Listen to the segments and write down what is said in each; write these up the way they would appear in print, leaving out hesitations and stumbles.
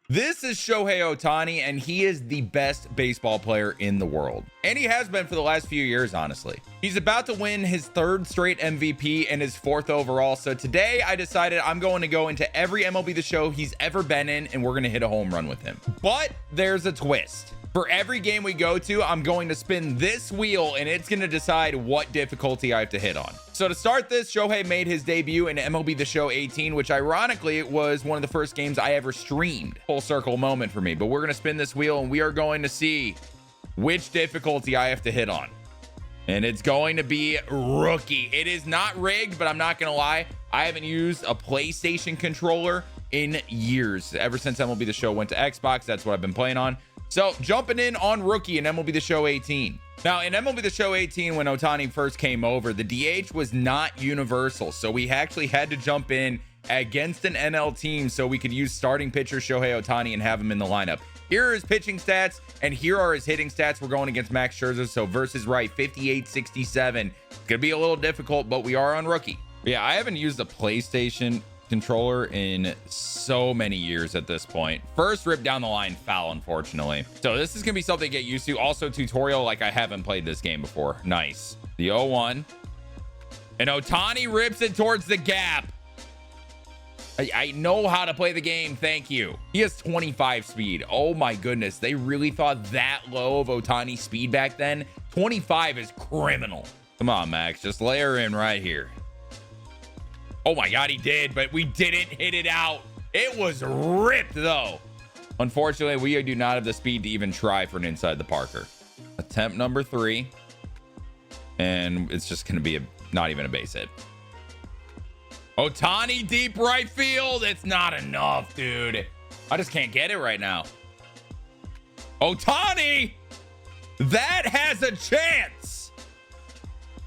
This is Shohei Ohtani, and he is the best baseball player in the world. And he has been for the last few years, honestly. He's about to win his 3rd straight MVP and his 4th overall. So today I decided I'm going to go into every MLB The Show he's ever been in, and we're going to hit a home run with him. But there's a twist. For every game we go to, I'm going to spin this wheel, and it's going to decide what difficulty I have to hit on. So to start this, Shohei made his debut in MLB The Show 18, which ironically was one of the first games I ever streamed. Full circle moment for me. But we're going to spin this wheel, and we are going to see which difficulty I have to hit on. And it's going to be rookie. It is not rigged, but I'm not going to lie. I haven't used a PlayStation controller in years. Ever since MLB The Show went to Xbox, that's what I've been playing on. So jumping in on rookie in MLB The Show 18. Now in MLB The Show 18, when Ohtani first came over, the DH was not universal. So we actually had to jump in against an NL team so we could use starting pitcher Shohei Ohtani and have him in the lineup. Here are his pitching stats, and here are his hitting stats. We're going against Max Scherzer, so versus right, 58-67. It's gonna be a little difficult, but we are on rookie. Yeah, I haven't used a PlayStation controller in so many years at this point. First rip down the line foul, unfortunately. So this is gonna be something to get used to. Also tutorial, like I haven't played this game before. Nice. The 0-1. And Ohtani rips it towards the gap. I know how to play the game. Thank you. He has 25 speed. Oh my goodness. They really thought that low of Ohtani speed back then. 25 is criminal. Come on, Max. Just lay her in right here. Oh my God, he did, but we didn't hit it out. It was ripped though. Unfortunately, we do not have the speed to even try for an inside the Parker. Attempt number 3. And it's just going to be not even a base hit. Ohtani deep right field. It's not enough, dude. I just can't get it right now. Ohtani, that has a chance.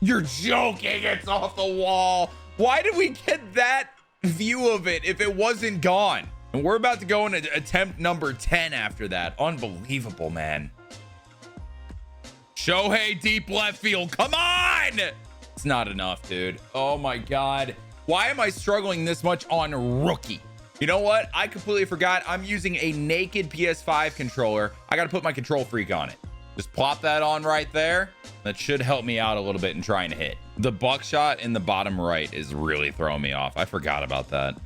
You're joking. It's off the wall. Why did we get that view of it if it wasn't gone? And we're about to go into attempt number 10 after that. Unbelievable, man. Shohei deep left field. Come on. It's not enough, dude. Oh my God. Why am I struggling this much on rookie? You know what? I completely forgot. I'm using a naked PS5 controller. I got to put my control freak on it. Just plop that on right there. That should help me out a little bit in trying to hit. The buckshot in the bottom right is really throwing me off. I forgot about that.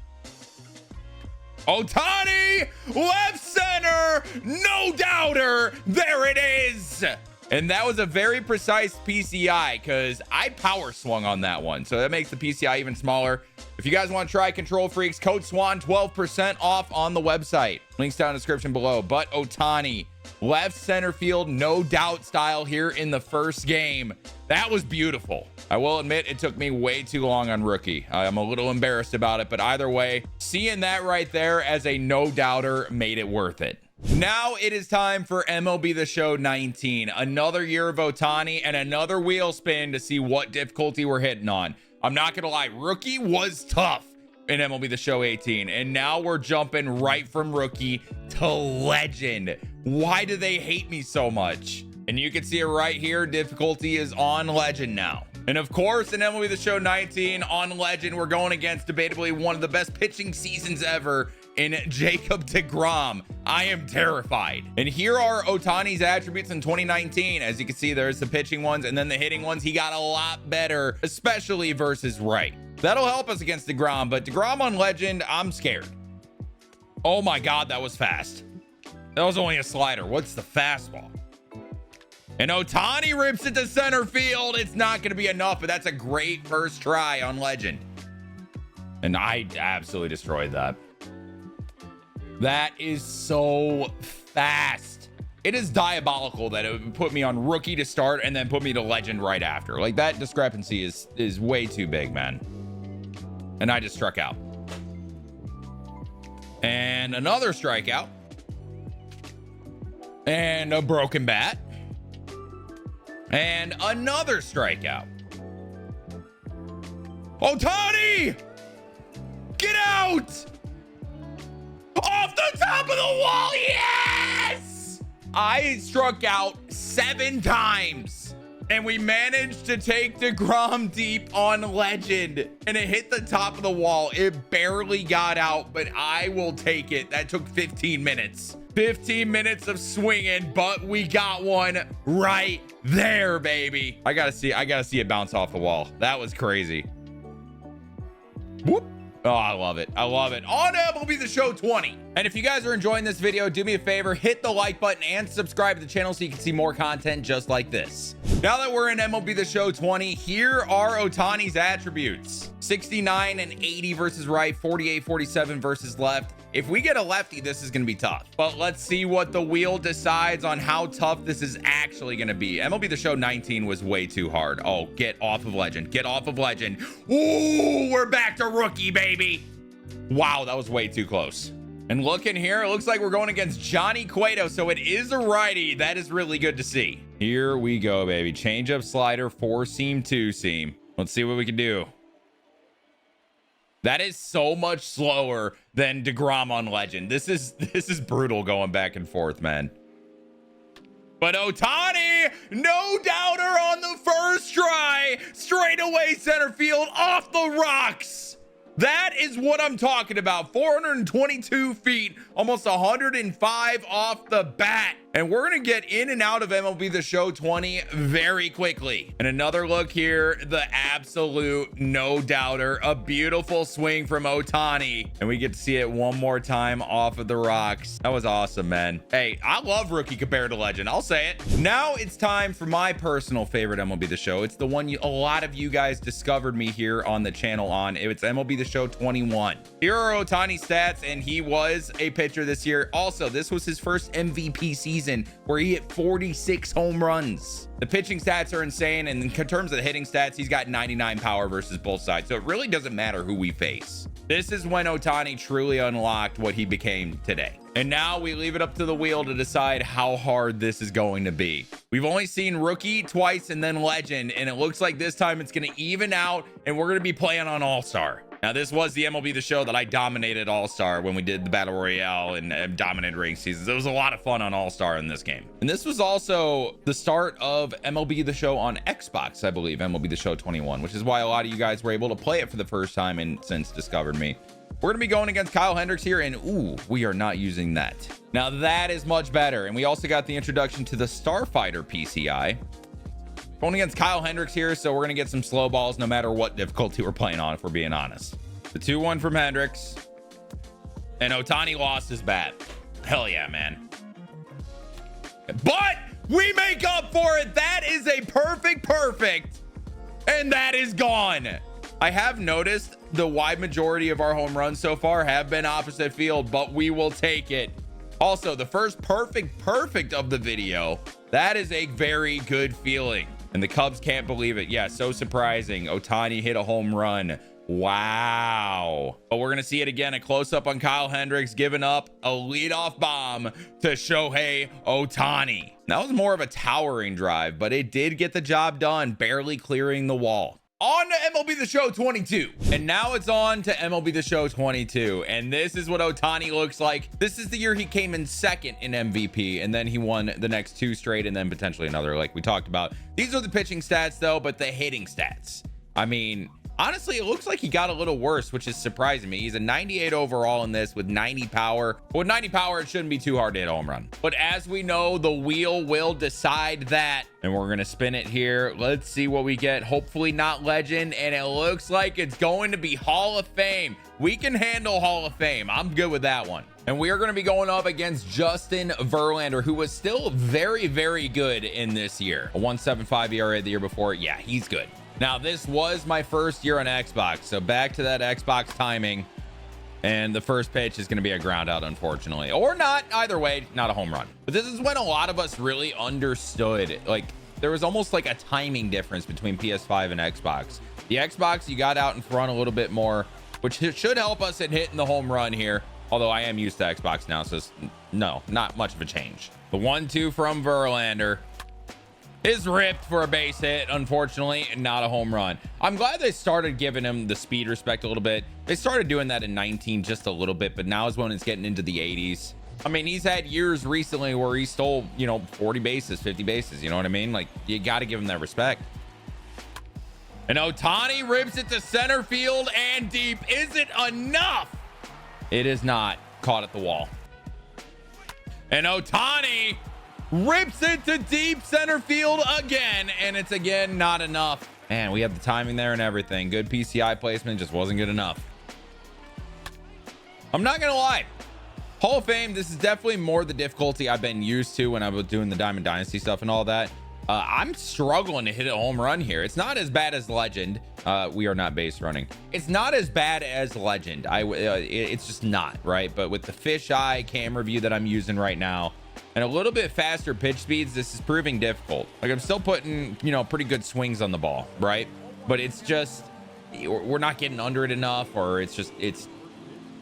Ohtani, left center, no doubter. There it is. And that was a very precise PCI because I power swung on that one. So that makes the PCI even smaller. If you guys want to try Control Freaks, code SWAN, 12% off on the website. Links down in the description below. But Ohtani, left center field, no doubt style here in the first game. That was beautiful. I will admit it took me way too long on rookie. I'm a little embarrassed about it, but either way, seeing that right there as a no doubter made it worth it. Now it is time for MLB The Show 19. Another year of Ohtani and another wheel spin to see what difficulty we're hitting on. I'm not going to lie, rookie was tough in MLB The Show 18. And now we're jumping right from rookie to legend. Why do they hate me so much? And you can see it right here. Difficulty is on legend now. And of course, in MLB The Show 19 on legend, we're going against debatably one of the best pitching seasons ever in Jacob deGrom. I am terrified. And here are Ohtani's attributes in 2019. As you can see, there's the pitching ones and then the hitting ones. He got a lot better, especially versus right. That'll help us against deGrom, but deGrom on legend, I'm scared. Oh my God, that was fast. That was only a slider. What's the fastball? And Ohtani rips it to center field. It's not going to be enough, but that's a great first try on legend. And I absolutely destroyed that. That is so fast. It is diabolical that it would put me on rookie to start and then put me to legend right after. Like, that discrepancy is way too big, man. And I just struck out. And another strikeout. And a broken bat. And another strikeout. Ohtani! Get out! Off the top of the wall, yes! I struck out 7 times And we managed to take DeGrom deep on legend, and it hit the top of the wall. It barely got out, but I will take it. That took 15 minutes. 15 minutes of swinging, but we got one right there, baby. I gotta see it bounce off the wall. That was crazy. Whoop. Oh, I love it. I love it. On MLB The Show 20. And if you guys are enjoying this video, do me a favor, hit the like button and subscribe to the channel so you can see more content just like this. Now that we're in MLB The Show 20, here are Ohtani's attributes. 69 and 80 versus right, 48, 47 versus left. If we get a lefty, this is going to be tough. But let's see what the wheel decides on how tough this is actually going to be. MLB The Show 19 was way too hard. Oh, get off of legend. Get off of legend. Ooh, we're back to rookie, baby. Wow, that was way too close. And look in here, it looks like we're going against Johnny Cueto, so it is a righty. That is really good to see. Here we go, baby. Change up slider, 4-seam, 2-seam. Let's see what we can do. That is so much slower than DeGrom on legend. This is brutal going back and forth, man. But Ohtani, no doubter on the first try. Straight away center field off the rocks. That is what I'm talking about. 422 feet, almost 105 off the bat. And we're going to get in and out of MLB The Show 20 very quickly. And another look here, the absolute no doubter, a beautiful swing from Ohtani. And we get to see it one more time off of the rocks. That was awesome, man. Hey, I love rookie compared to legend. I'll say it. Now it's time for my personal favorite MLB The Show. It's the one a lot of you guys discovered me here on the channel on. It's MLB The Show 21. Here are Ohtani's stats, and he was a pitcher this year. Also, this was his first MVP season where he hit 46 home runs. The pitching stats are insane, and in terms of the hitting stats, he's got 99 power versus both sides, so it really doesn't matter who we face. This is when Ohtani truly unlocked what he became today. And now we leave it up to the wheel to decide how hard this is going to be. We've only seen rookie twice and then legend, and it looks like this time it's going to even out, and we're going to be playing on all-star. Now, this was the MLB The Show that I dominated All-Star when we did the Battle Royale and dominated ring seasons. It was a lot of fun on All-Star in this game. And this was also the start of MLB The Show on Xbox, I believe, MLB The Show 21, which is why a lot of you guys were able to play it for the first time and since discovered me. We're going to be going against Kyle Hendricks here, and ooh, we are not using that. Now, that is much better. And we also got the introduction to the Starfighter PCI. Going against Kyle Hendricks here, so we're going to get some slow balls no matter what difficulty we're playing on, if we're being honest. The 2-1 from Hendricks. And Ohtani lost his bat. Hell yeah, man. But we make up for it. That is a perfect. And that is gone. I have noticed the wide majority of our home runs so far have been opposite field, but we will take it. Also, the first perfect of the video. That is a very good feeling. And the Cubs can't believe it. Yeah, so surprising. Ohtani hit a home run. Wow. But we're going to see it again. A close-up on Kyle Hendricks giving up a leadoff bomb to Shohei Ohtani. That was more of a towering drive, but it did get the job done, barely clearing the wall. On to MLB The Show 22. And now it's on to MLB The Show 22. And this is what Ohtani looks like. This is the year he came in second in MVP, and then he won the next 2 straight and then potentially another, like we talked about. These are the pitching stats, though, but the hitting stats, I mean, honestly, it looks like he got a little worse, which is surprising me. He's a 98 overall in this with 90 power. With 90 power, it shouldn't be too hard to hit a home run. But as we know, the wheel will decide that. And we're going to spin it here. Let's see what we get. Hopefully not legend. And it looks like it's going to be Hall of Fame. We can handle Hall of Fame. I'm good with that one. And we are going to be going up against Justin Verlander, who was still very good in this year. A 1.75 ERA the year before. Yeah, he's good. Now, this was my first year on Xbox, so back to that Xbox timing, and the first pitch is going to be a ground out, unfortunately, or not. Either way, not a home run. But this is when a lot of us really understood, like, there was almost like a timing difference between PS5 and Xbox. The Xbox, you got out in front a little bit more, which should help us in hitting the home run here, although I am used to Xbox now, so no, not much of a change. The 1-2 from Verlander is ripped for a base hit, unfortunately, and not a home run. I'm glad they started giving him the speed respect a little bit. They started doing that in 19 just a little bit, but now is when it's getting into the 80s. I mean, he's had years recently where he stole, 40 bases, 50 bases. You know what I mean? Like, you got to give him that respect. And Ohtani rips it to center field and deep. Is it enough? It is not. Caught at the wall. And Ohtani rips it to deep center field again. And it's again not enough. Man, we have the timing there and everything. Good PCI placement, just wasn't good enough. I'm not going to lie. Hall of Fame, this is definitely more the difficulty I've been used to when I was doing the Diamond Dynasty stuff and all that. I'm struggling to hit a home run here. It's not as bad as Legend. We are not base running. It's not as bad as Legend. It's just not, right? But with the fisheye camera view that I'm using right now and a little bit faster pitch speeds, this is proving difficult. Like, I'm still putting, pretty good swings on the ball, right? But it's just, we're not getting under it enough, or it's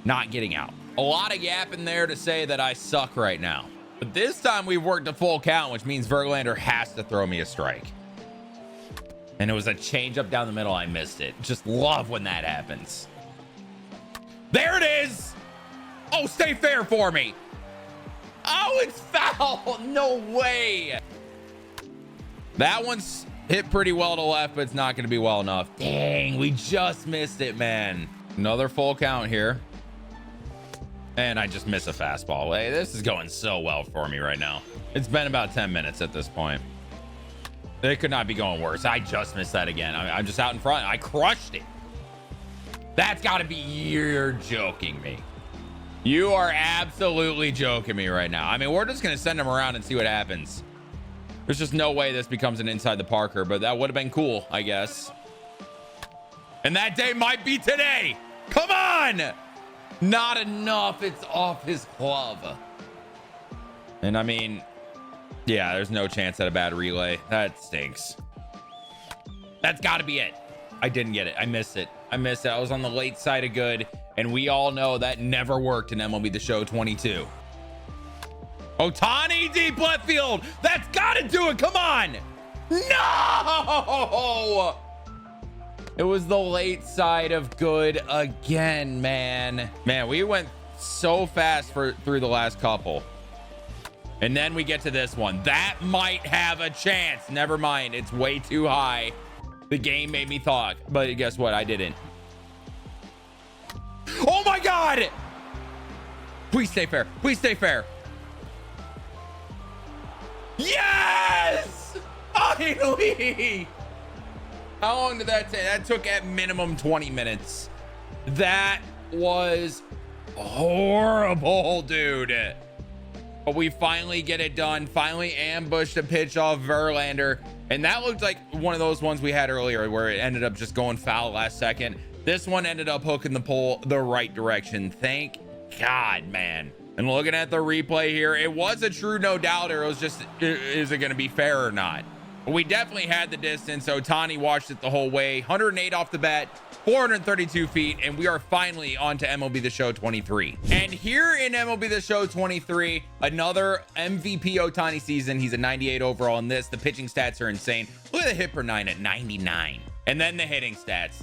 not getting out. A lot of gap in there to say that I suck right now. But this time we've worked a full count, which means Verlander has to throw me a strike. And it was a change up down the middle. I missed it. Just love when that happens. There it is. Oh, stay fair for me. Oh, it's foul. No way. That one's hit pretty well to left, but it's not going to be well enough. Dang, we just missed it, man. Another full count here. And I just miss a fastball. Hey, this is going so well for me right now. It's been about 10 minutes at this point. It could not be going worse. I just missed that again. I'm just out in front. I crushed it. That's got to be, you're joking me. You are absolutely joking me right now. I mean, we're just going to send him around and see what happens. There's just no way this becomes an inside the Parker, but that would have been cool, I guess. And that day might be today. Come on. Not enough. It's off his glove. And I mean, yeah, there's no chance at a bad relay. That stinks. That's got to be it. I didn't get it. I missed it. I was on the late side of good. And we all know that never worked in MLB The Show 22. Ohtani deep left field. That's got to do it. Come on. No. It was the late side of good again, man. Man, we went so fast through the last couple. And then we get to this one. That might have a chance. Never mind. It's way too high. The game made me talk, but guess what? I didn't. Oh my God. Please stay fair. Please stay fair. Yes! Finally! How long did that take? That took at minimum 20 minutes. That was horrible, dude. But we finally get it done. Finally ambushed a pitch off Verlander. And that looked like one of those ones we had earlier where it ended up just going foul last second. This one ended up hooking the pole the right direction. Thank God, man. And looking at the replay here, it was a true no doubter. It was just, is it going to be fair or not? But we definitely had the distance. Ohtani watched it the whole way. 108 off the bat, 432 feet, and we are finally on to MLB The Show 23. And here in MLB The Show 23, another MVP Ohtani season. He's a 98 overall in this. The pitching stats are insane. Look at the hit per nine at 99. And then the hitting stats.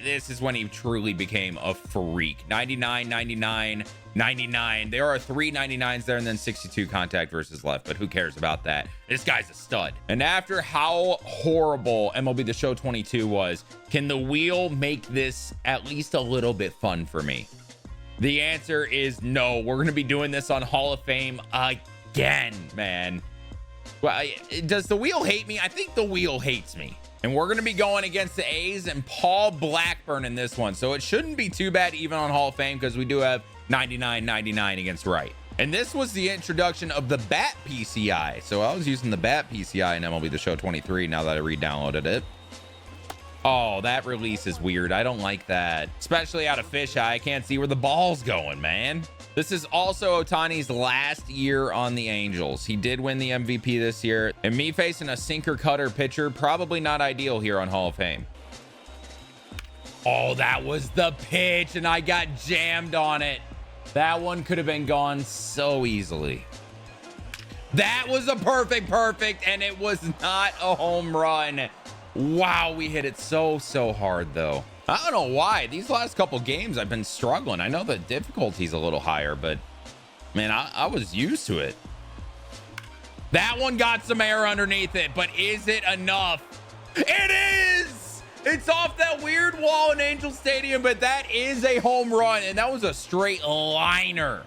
This is when he truly became a freak. 99, 99, 99. There are 3 99s there and then 62 contact versus left, but who cares about that? This guy's a stud. And after how horrible MLB The Show 22 was, can the wheel make this at least a little bit fun for me? The answer is no. We're going to be doing this on Hall of Fame again, man. Well, does the wheel hate me? I think the wheel hates me. And we're going to be going against the A's and Paul Blackburn in this one. So it shouldn't be too bad even on Hall of Fame because we do have 99-99 against right. And this was the introduction of the bat PCI. So I was using the bat PCI in MLB The Show 23 now that I re-downloaded it. Oh, that release is weird. I don't like that. Especially out of fisheye. I can't see where the ball's going, man. This is also Ohtani's last year on the Angels. He did win the MVP this year. And me facing a sinker cutter pitcher, probably not ideal here on Hall of Fame. Oh, that was the pitch, and I got jammed on it. That one could have been gone so easily. That was a perfect, and it was not a home run. Wow, we hit it so hard, though. I don't know why. These last couple games, I've been struggling. I know the difficulty's a little higher, but Man, I was used to it. That one got some air underneath it, but is it enough? It is! It's off that weird wall in Angel Stadium, but that is a home run, and that was a straight liner.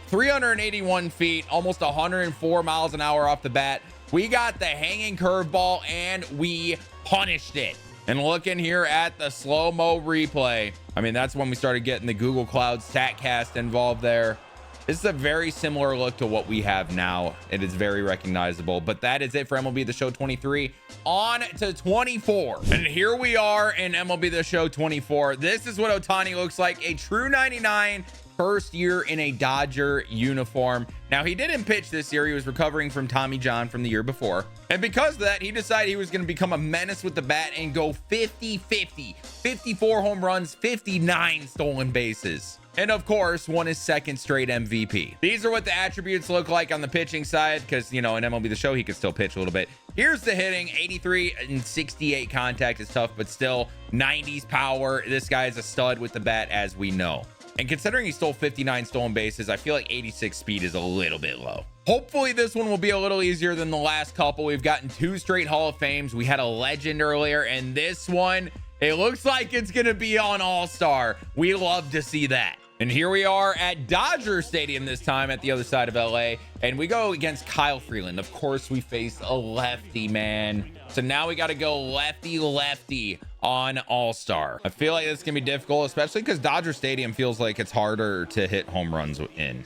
381 feet, almost 104 miles an hour off the bat. We got the hanging curveball, and we punished it. And looking here at the slow-mo replay, I mean, that's when we started getting the Google Cloud StatCast involved there. This is a very similar look to what we have now. It is very recognizable, but that is it for MLB The Show 23. On to 24. And here we are in MLB The Show 24. This is what Ohtani looks like. A true 99, first year in a Dodger uniform. Now, he didn't pitch this year. He was recovering from Tommy John from the year before. And because of that, he decided he was going to become a menace with the bat and go 50-50. 54 home runs, 59 stolen bases. And of course, won his second straight MVP. These are what the attributes look like on the pitching side, because, you know, in MLB The Show, he could still pitch a little bit. Here's the hitting. 83 and 68 contact is tough, but still 90s power. This guy is a stud with the bat, as we know. And considering he stole 59 stolen bases, I feel like 86 speed is a little bit low. Hopefully this one will be a little easier than the last couple. We've gotten 2 straight Hall of Fames. We had a legend earlier, and this one, it looks like it's going to be on All-Star. We love to see that. And here we are at Dodger Stadium this time at the other side of LA, and we go against Kyle Freeland. Of course, we face a lefty, man. So now we got to go lefty on All-Star. I feel like it's gonna be difficult, especially because Dodger Stadium feels like it's harder to hit home runs in.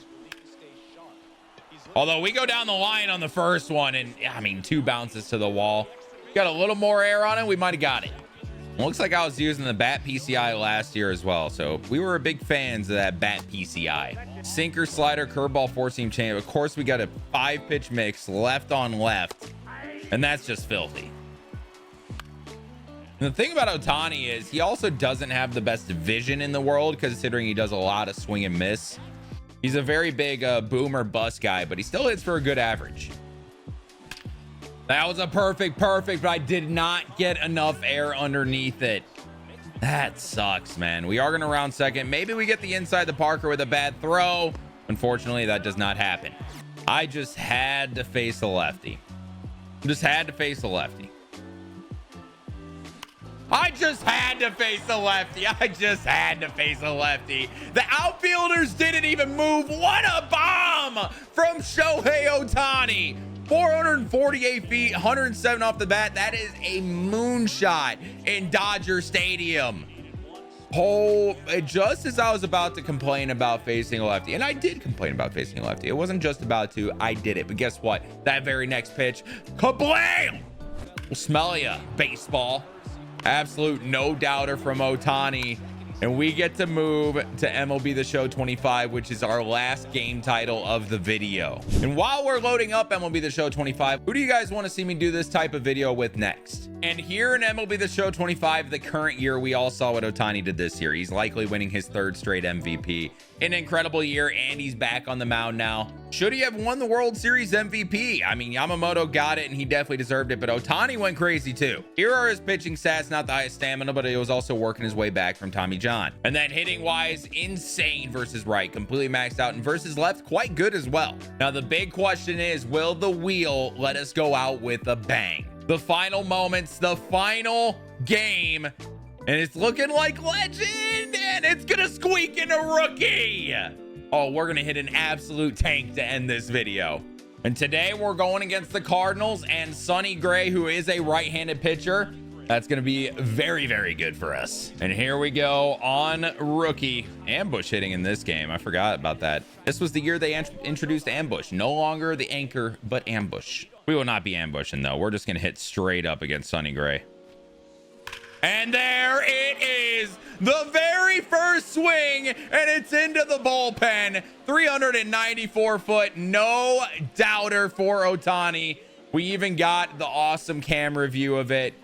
Although we go down the line on the first one, and I mean, 2 bounces to the wall. Got a little more air on it, we might have got it. Looks like I was using the bat PCI last year as well, so we were big fans of that bat PCI. Sinker, slider, curveball, 4-seam change. Of course, we got a 5-pitch mix left on left, and that's just filthy. And the thing about Ohtani is he also doesn't have the best vision in the world, considering he does a lot of swing and miss. He's a very big boom or bust guy, but he still hits for a good average. That was a perfect, but I did not get enough air underneath it. That sucks, man. We are going to round second. Maybe we get the inside the Parker with a bad throw. Unfortunately, that does not happen. I just had to face a lefty. Just had to face a lefty. I just had to face a lefty. I just had to face a lefty. The outfielders didn't even move. What a bomb from Shohei Ohtani. 448 feet, 107 off the bat. That is a moonshot in Dodger Stadium. Oh, just as I was about to complain about facing a lefty, and I did complain about facing a lefty. It wasn't just about to, I did it. But guess what? That very next pitch, kablam! We'll smell ya, baseball. Absolute no doubter from Ohtani. And we get to move to MLB The Show 25, which is our last game title of the video. And while we're loading up MLB The Show 25, who do you guys want to see me do this type of video with next? And here in MLB The Show 25, the current year, we all saw what Ohtani did this year. He's likely winning his 3rd straight MVP. An incredible year, and he's back on the mound now. Should he have won the World Series MVP? I mean, Yamamoto got it, and he definitely deserved it, but Ohtani went crazy too. Here are his pitching stats, not the highest stamina, but he was also working his way back from Tommy John. And then hitting-wise, insane versus right, completely maxed out, and versus left, quite good as well. Now, the big question is, will the wheel let us go out with a bang? The final moments, the final game, and it's looking like legend, and it's gonna squeak in a rookie. Oh, we're gonna hit an absolute tank to end this video. And today we're going against the Cardinals and Sonny Gray, who is a right-handed pitcher. That's gonna be very, very good for us. And here we go on rookie. Ambush hitting in this game. I forgot about that. This was the year they introduced ambush. No longer the anchor, but ambush. We will not be ambushing though. We're just gonna hit straight up against Sonny Gray. And there it is, the very first swing, and it's into the bullpen. 394 foot, no doubter for Ohtani. We even got the awesome camera view of it.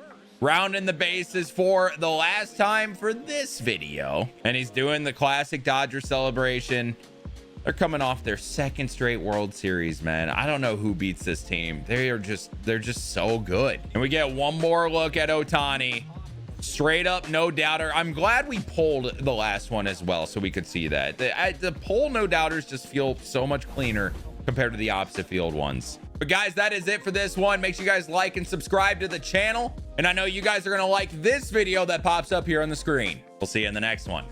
Rounding the bases for the last time for this video. And he's doing the classic Dodger celebration. They're coming off their 2nd straight World Series, man. I don't know who beats this team. They're just so good. And we get one more look at Ohtani. Straight up no doubter. I'm glad we polled the last one as well so we could see that. The poll no doubters just feel so much cleaner compared to the opposite field ones. But guys, that is it for this one. Make sure you guys like and subscribe to the channel. And I know you guys are going to like this video that pops up here on the screen. We'll see you in the next one.